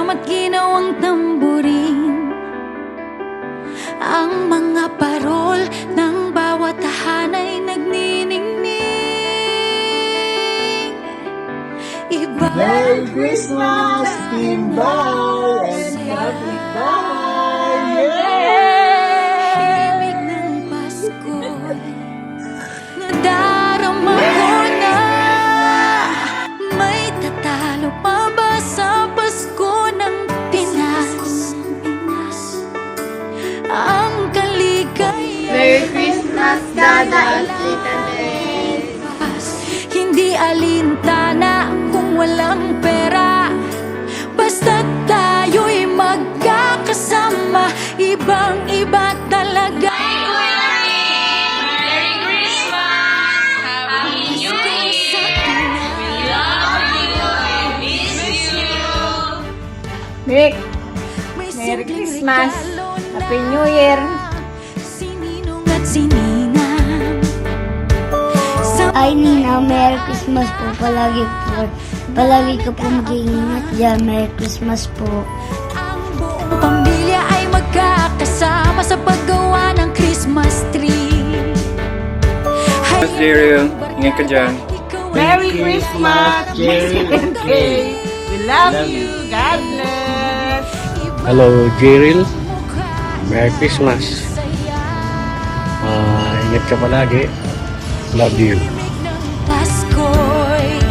drum at ginawang tamburin. Ang mga parol ng bawat tahanay nagniningning. Merry Christmas, Timbal, and Happy Bye! Himig ng Pasko'y nadarama ko na. May tatalo pa ba sa Pasko ng Pinas? Ang kaligaya. Merry Christmas, Dada at Tita May. Hindi alintana kung walang pera, basta tayo'y magkakasama. Ibang-iba talaga. Merry Christmas! Happy New Year! We love you! I miss you! Nick, May Merry simpleng Christmas. regalo na Happy New Year. si Ninong at si Ninang. Ay, Nina, Merry Christmas po. Palagi ka po mag-iingat dyan. Merry Christmas po. Ang buong pamilya ay magkakasama sa paggawa ng Christmas tree. Mas Jerry, ingat ka dyan. Merry Christmas, Jerry and Kay. We love you. God bless. Hello, Jeril. Merry Christmas. Ingat ka palagi. Love you. Pasko'y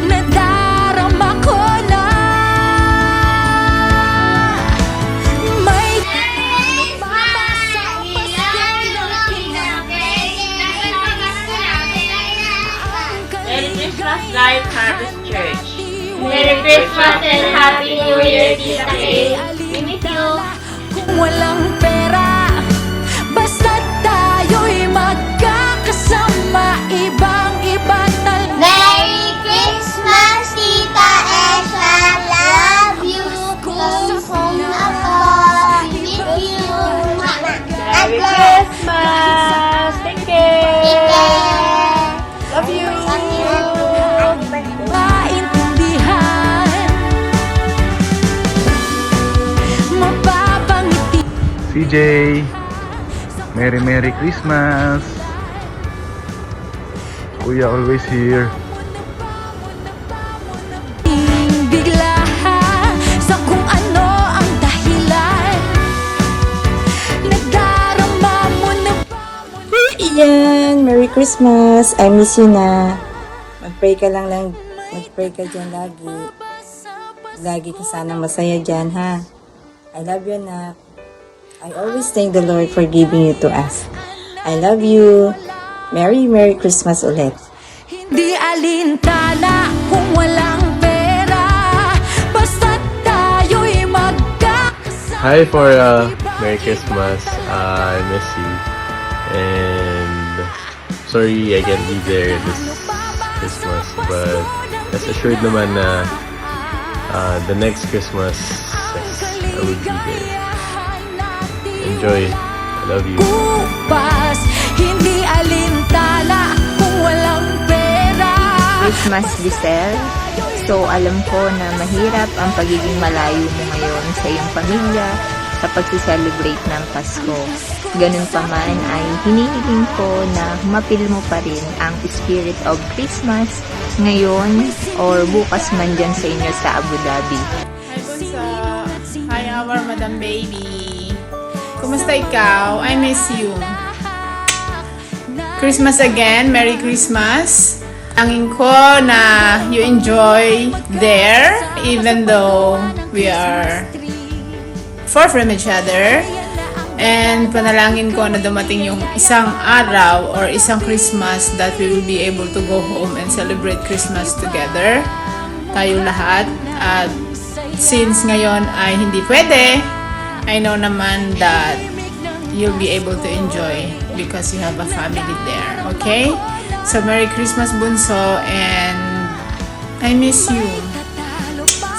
nadarama ko na. May Merry Christmas, Life Harvest Church. Merry Christmas and Happy New Year, Tita May. We miss you. Kung walang pera, basta tayo'y magkakasama. Ibang-iba talaga. Merry Christmas, Tita Esha. Love you. Please home ako. With you. Merry Christmas. Thank you. Love you. Maintindihan, mapapangiti. CJ, Merry Christmas. Kuya always here. Bigla sa kung ano ang dahilan. Nadarama mo na ba? Iyan, Merry Christmas. I miss you na. Mag-pray ka lang, mag-pray ka dyan lagi. Lagi ka sana masaya dyan, ha? I love you, anak. I always thank the Lord for giving you to us. I love you. Merry Christmas ulit. Hindi alintana kung walang pera, basta tayo'y magkakasama. Hi for Merry Christmas. I miss you. And sorry I can't be there this Christmas, but rest assured naman na the next Christmas I will be there. Enjoy. I love you. Bukas, hindi alintana kung walang pera. Christmas, Giselle. So, alam ko na mahirap ang pagiging malayo mo ngayon sa iyong pamilya sa pag-celebrate ng Pasko. Ganun pa man ay hinihiling ko na mapil mo pa rin ang spirit of Christmas ngayon or bukas man dyan sa inyo sa Abu Dhabi. Hi Bunso! Hi our Madam Baby! Kumusta ikaw? I miss you. Christmas again. Merry Christmas. Angin ko na you enjoy there even though we are far from each other. And panalangin ko na dumating yung isang araw or isang Christmas that we will be able to go home and celebrate Christmas together. Tayo lahat. At since ngayon ay hindi pwede, I know naman that you'll be able to enjoy because you have a family there. Okay? So, Merry Christmas, Bunso, and I miss you.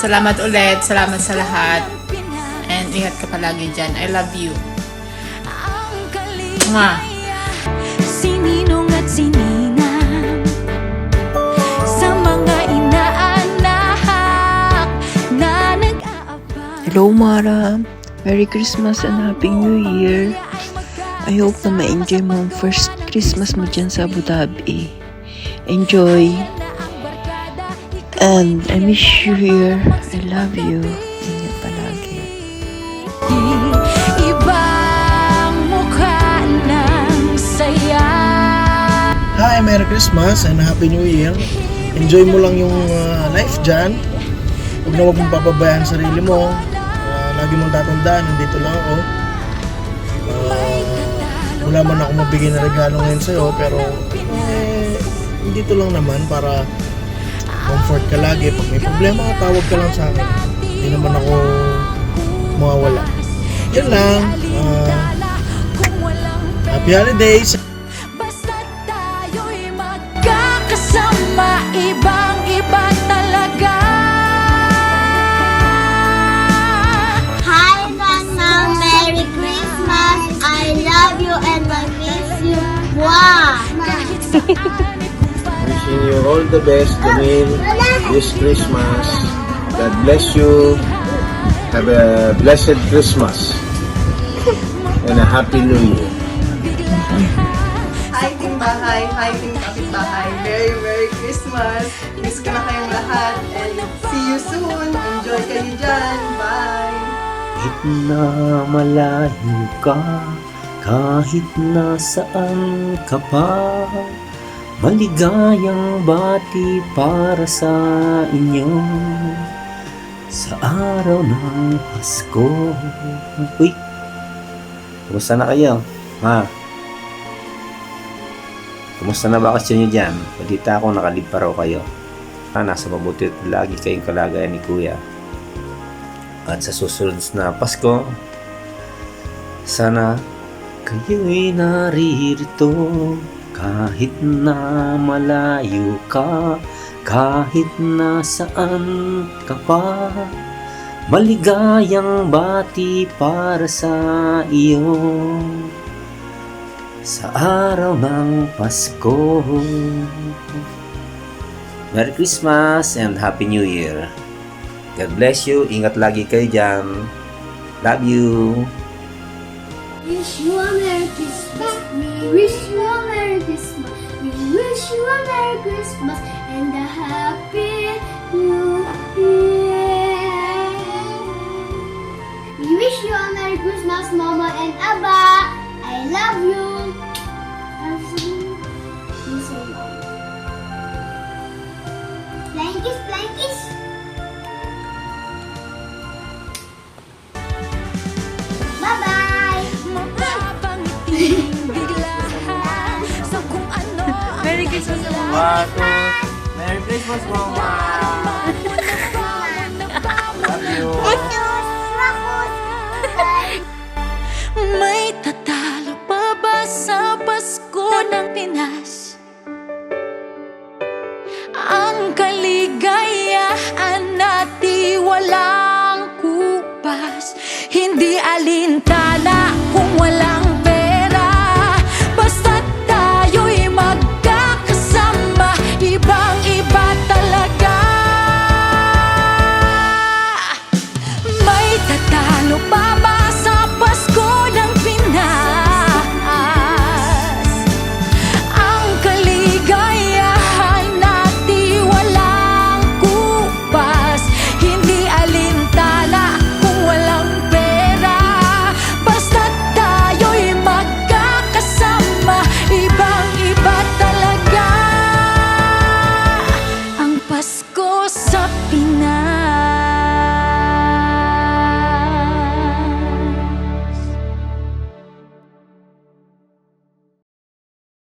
Salamat ulit. Salamat sa lahat. And ingat ka palagi dyan. I love you. Mwah! Si Ninong at si Ninang, sa mga inaanak na nag-aabang. Hello Mara, Merry Christmas and Happy New Year. I hope na ma-enjoy mo ang first Christmas mo dyan sa Abu Dhabi. Enjoy! And I miss you here. I love you. Ingat palagi. Ibang mukha ng saya. Hi, Merry Christmas and Happy New Year. Enjoy mo lang yung life dyan. Huwag mong papabayaan sarili mo. Lagi mong tatandaan, nandito lang ako. Wala man ako mabigay na regalo ngayon sa'yo, pero dito lang naman para comfort ka lagi. Pag may problema ka, tawag ka lang sa akin. Hindi naman ako mawawala. Yan lang. Happy holidays! Basta't tayo'y magkakasama, ibang-iba talaga. Hi, Mama. Merry Christmas. I love you and I miss you. Wow. Wishing you all the best, Jamil, this Christmas. God bless you. Have a blessed Christmas. And a Happy New Year. Hi, Team Bahay. Hi, Team Kapitbahay. Very Merry Christmas. Miss ko na kayong lahat. And see you soon. Enjoy kayo dyan. Bye. Kahit na malayo ka, kahit nasaan ka pa, maligayang bati para sa inyo sa araw ng Pasko. Uy! Kumusta na kayo? Ha? Kumusta na bakasyon nyo dyan? Balita ako nakalib pa raw kayo. Nasa mabuti at lagi kayong kalagayan ni Kuya. At sa susunod na Pasko, sana kayo'y naririto kahit na malayo ka, kahit nasaan ka pa. Maligayang bati para sa iyo sa araw ng Pasko. Merry Christmas and Happy New Year. God bless you. Ingat lagi kayo dyan. Love you. Wish you a Merry Christmas. We wish you a Merry Christmas. We wish you a Merry Christmas and a Happy New Year. We wish you a Merry Christmas, Mama and Abba. I love you. Flying kiss, flying kiss. Bye-bye. Mapapangiting bigla sa kung ano. Merry Christmas, Merry Christmas, Mama. Love you. May tatalo pa ba sa Pasko ng Pinas? Ang kaligayahan natin walang kupas, hindi alintana kung walang